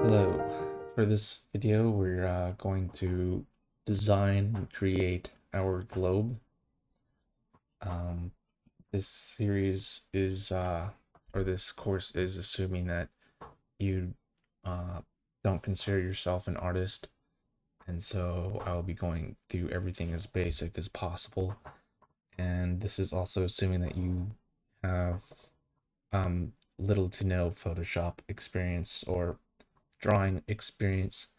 Hello. For this video, we're going to design and create our globe. This series is, or this course is assuming that you don't consider yourself an artist, and so I'll be going through everything as basic as possible. And this is also assuming that you have little to no Photoshop experience or drawing experience.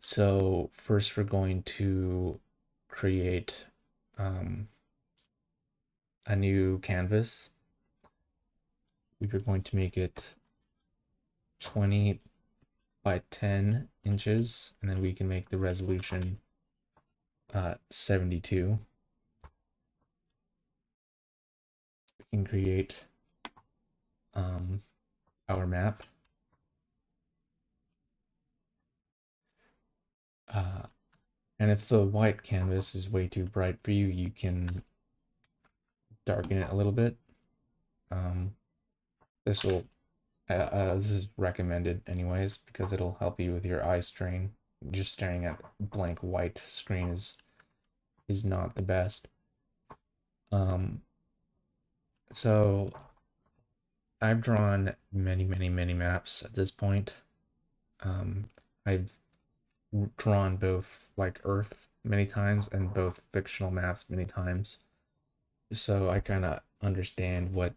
So first we're going to create a new canvas. We're going to make it 20 by 10 inches, and then we can make the resolution 72. We can create our map. And if the white canvas is way too bright for you, you can darken it a little bit. This is recommended anyways because it'll help you with your eye strain. Just staring at blank white screen is not the best. So I've drawn many maps at this point. I've drawn both like Earth many times and both fictional maps many times, so I kind of understand what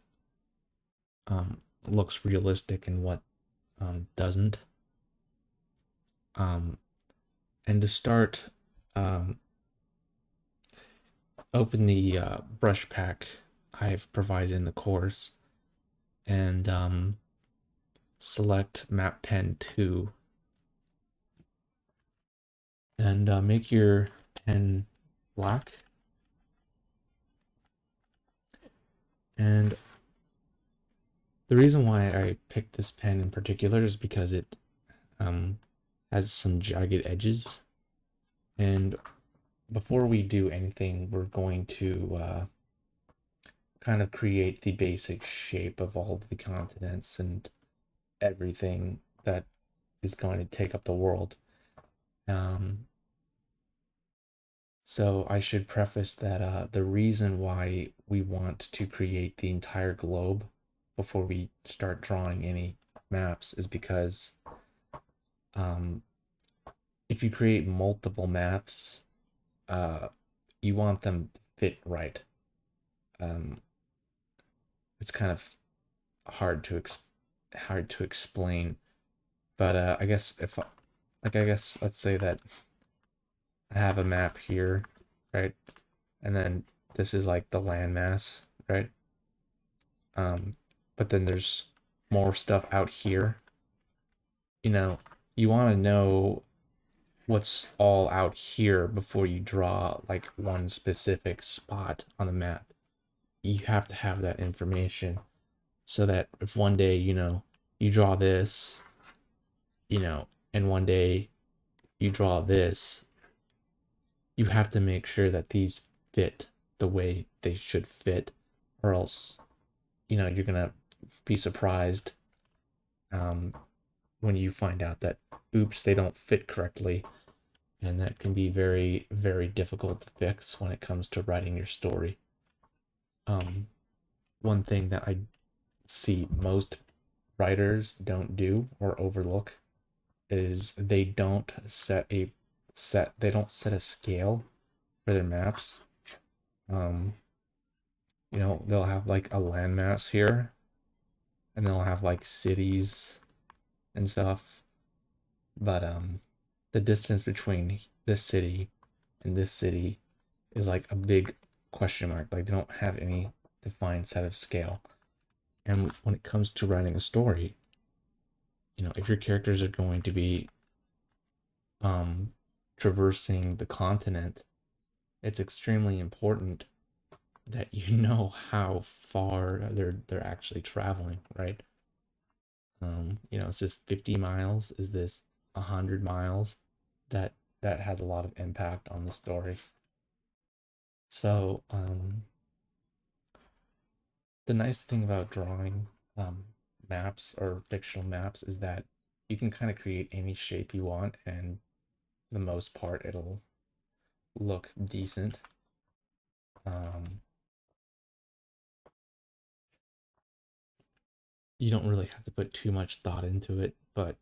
looks realistic and what doesn't. And to start, open the brush pack I've provided in the course and select map pen 2 and make your pen black. And the reason why I picked this pen in particular is because it has some jagged edges. And before we do anything, we're going to kind of create the basic shape of all of the continents and everything that is going to take up the world. So I should preface that the reason why we want to create the entire globe before we start drawing any maps is because if you create multiple maps, you want them to fit right. It's kind of hard to explain, but I guess let's say that I have a map here, right? And then this is like the landmass, right? But then there's more stuff out here. You know, you want to know what's all out here before you draw like one specific spot on the map. You have to have that information so that if one day, you draw this, and one day you draw this, you have to make sure that these fit the way they should fit, or else, you're gonna be surprised when you find out that, oops, they don't fit correctly. And that can be very, very difficult to fix when it comes to writing your story. One thing that I see most writers don't do or overlook is they don't set a scale for their maps. They'll have like a landmass here, and they'll have like cities and stuff, but the distance between this city and this city is like a big question mark. Like they don't have any defined set of scale. And when it comes to writing a story, if your characters are going to be traversing the continent, it's extremely important that you know how far they're actually traveling, right? Is this 50 miles? Is this 100 miles? That has a lot of impact on the story. So the nice thing about drawing maps or fictional maps is that you can kind of create any shape you want, and for the most part, it'll look decent. You don't really have to put too much thought into it, but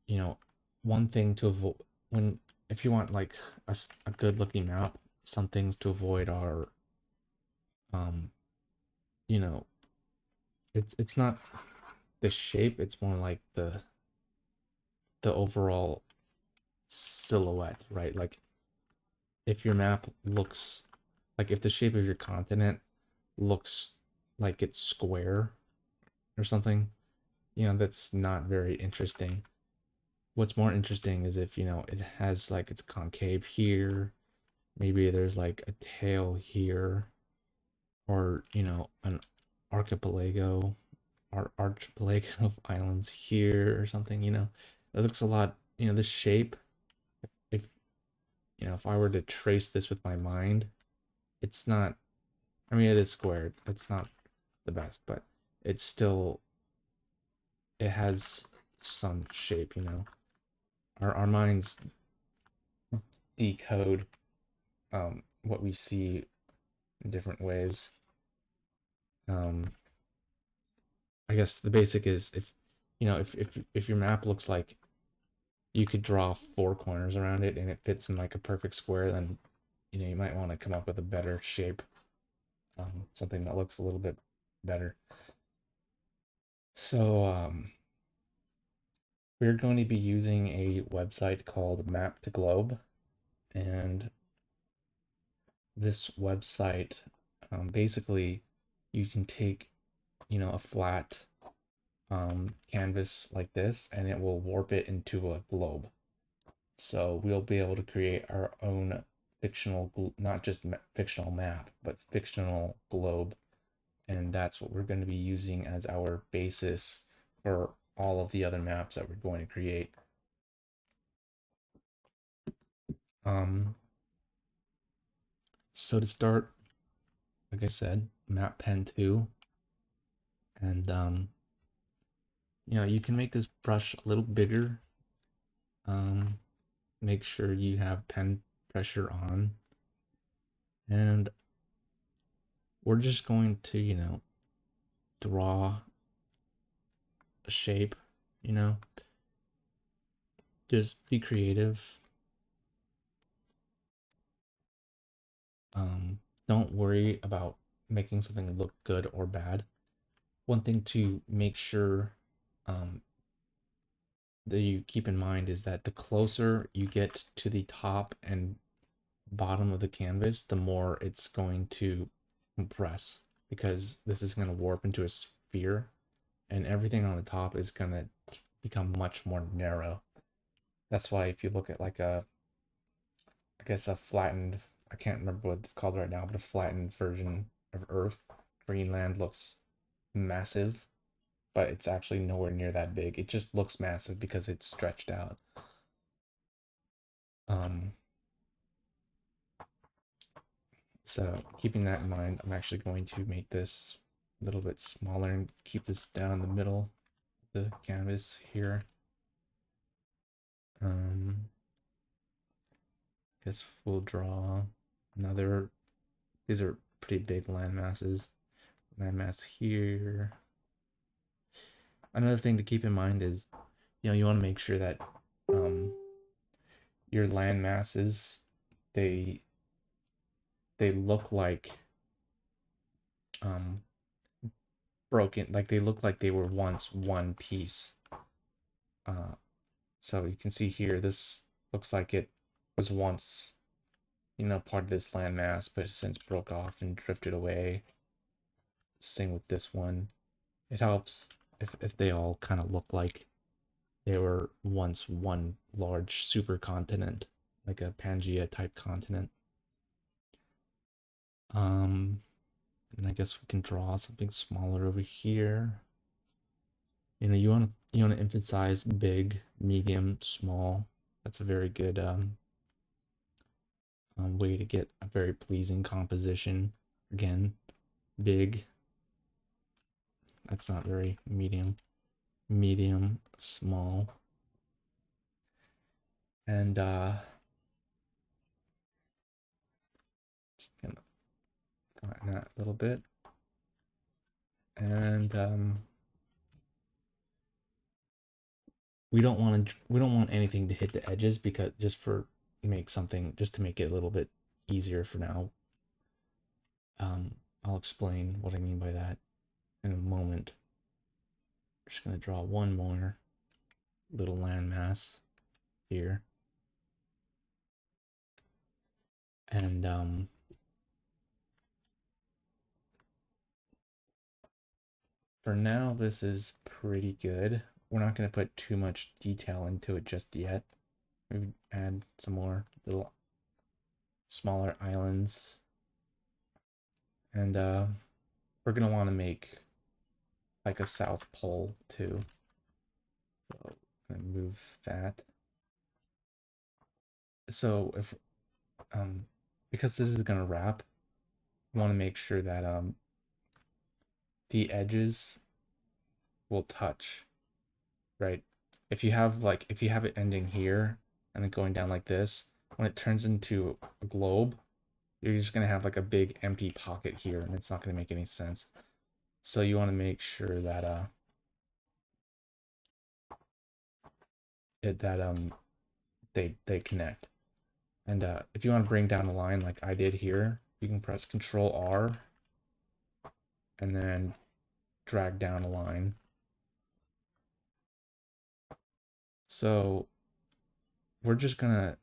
you know, one thing to avoid when if you want like a good looking map, some things to avoid are, um, you know, it's not the shape, it's more like the overall silhouette, right? Like if your map looks like if the shape of your continent looks like it's square or something, that's not very interesting. What's more interesting is if, it has like it's concave here, maybe there's like a tail here, or, an archipelago or archipelago of islands here or something, It looks a lot, this shape, if, if I were to trace this with my mind, it's not, I mean, it is squared. It's not the best, but it's still, it has some shape, Our minds decode what we see in different ways. I guess the basic is if your map looks like you could draw four corners around it and it fits in like a perfect square, then you might want to come up with a better shape, something that looks a little bit better. So we're going to be using a website called Maptoglobe, and this website, basically you can take a flat canvas like this and it will warp it into a globe. So we'll be able to create our own fictional, not just fictional map, but fictional globe. And that's what we're going to be using as our basis for all of the other maps that we're going to create. So to start, like I said, map pen 2. And you can make this brush a little bigger. Make sure you have pen pressure on. And we're just going to, draw a shape, just be creative. Don't worry about making something look good or bad. One thing to make sure that you keep in mind is that the closer you get to the top and bottom of the canvas, the more it's going to compress, because this is going to warp into a sphere and everything on the top is going to become much more narrow. That's why if you look at like I guess a flattened, I can't remember what it's called right now, but a flattened version of Earth, Greenland looks massive, but it's actually nowhere near that big. It just looks massive because it's stretched out. So keeping that in mind, I'm actually going to make this a little bit smaller and keep this down the middle of the canvas here. Guess we'll draw another, these are pretty big land masses. Landmass here. Another thing to keep in mind is, you want to make sure that your land masses, they look like broken, like they look like they were once one piece. So you can see here, this looks like it was once, part of this landmass, but since broke off and drifted away. Same with this one. It helps if they all kind of look like they were once one large supercontinent, like a Pangea type continent. And I guess we can draw something smaller over here. You want to emphasize big, medium, small. That's a very good way to get a very pleasing composition. Again, big. That's not very medium. medium, small, and just gonna flatten that a little bit, and we don't want anything to hit the edges, because just to make it a little bit easier for now. I'll explain what I mean by that in a moment. I'm just gonna draw one more little landmass here, and for now this is pretty good. We're not gonna put too much detail into it just yet. Maybe add some more little smaller islands, and we're gonna want to make like a south pole too. So I'm gonna move that. So if because this is gonna wrap, we want to make sure that the edges will touch, right? If you have it ending here and then going down like this, when it turns into a globe, you're just gonna have like a big empty pocket here, and it's not gonna make any sense. So you want to make sure that they connect. And if you want to bring down a line like I did here, you can press Control R and then drag down a line. So we're just gonna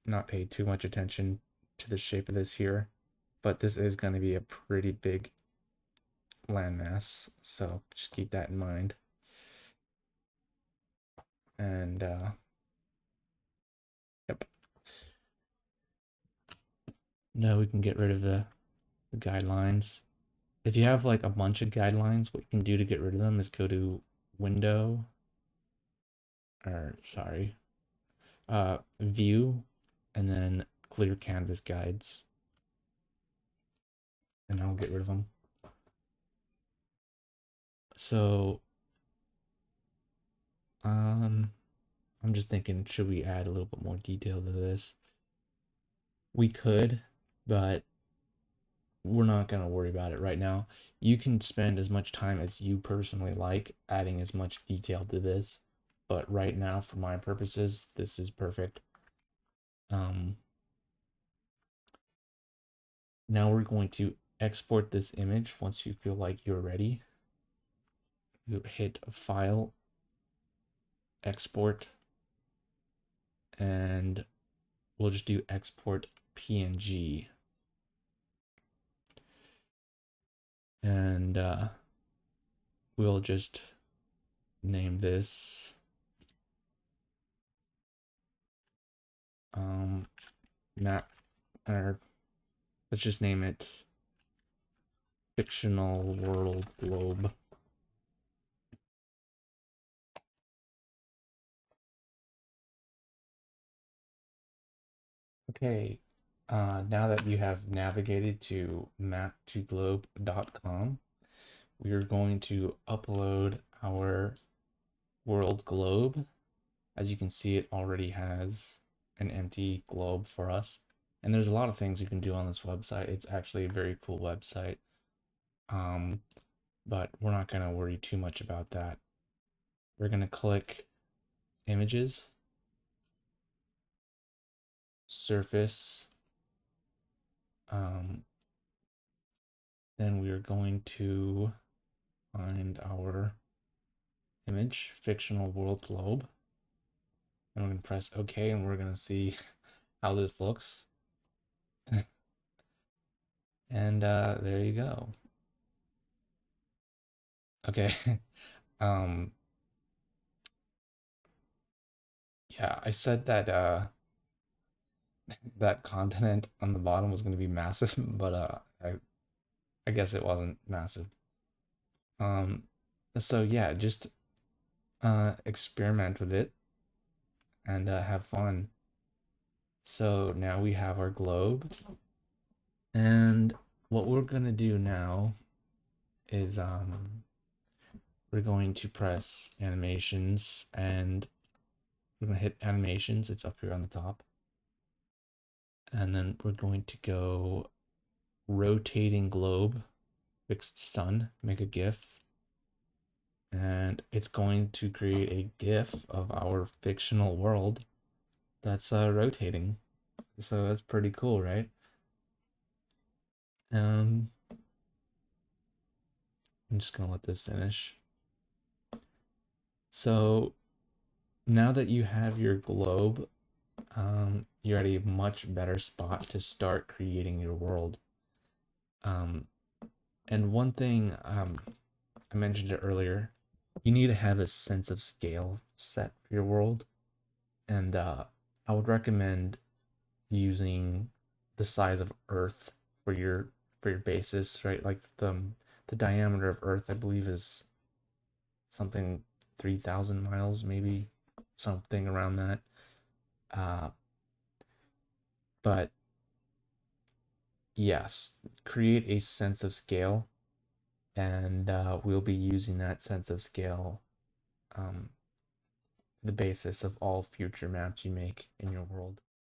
not pay too much attention to the shape of this here, but this is going to be a pretty big landmass, so just keep that in mind. And yep. Now we can get rid of the guidelines. If you have like a bunch of guidelines, what you can do to get rid of them is go to Window, or sorry, View, and then Clear Canvas Guides, and I'll get rid of them. So I'm just thinking, should we add a little bit more detail to this? We could, but we're not going to worry about it right now. You can spend as much time as you personally like adding as much detail to this, but right now, for my purposes, this is perfect. Now we're going to export this image. Once you feel like you're ready, you hit File, Export, and we'll just do Export PNG. And we'll just name this map, or let's just name it Fictional World Globe. Okay, now that you have navigated to maptoglobe.com, we are going to upload our world globe. As you can see, it already has an empty globe for us. And there's a lot of things you can do on this website. It's actually a very cool website. But we're not going to worry too much about that. We're going to click Images, Surface. Then we are going to find our image, Fictional World Globe. And we're going to press OK, and we're going to see how this looks. And there you go. Okay. Yeah, I said that that continent on the bottom was going to be massive, but I guess it wasn't massive. So yeah, just experiment with it and have fun. So now we have our globe, and what we're gonna do now is we're going to press animations, and we're going to hit animations. It's up here on the top. And then we're going to go rotating globe, fixed sun, make a GIF. And it's going to create a GIF of our fictional world that's rotating. So that's pretty cool, right? I'm just gonna let this finish. So now that you have your globe, you're at a much better spot to start creating your world. And one thing, I mentioned it earlier, you need to have a sense of scale set for your world. And I would recommend using the size of Earth for your basis, right? Like the diameter of Earth, I believe, is something 3,000 miles, maybe something around that. But yes, create a sense of scale, and we'll be using that sense of scale, the basis of all future maps you make in your world.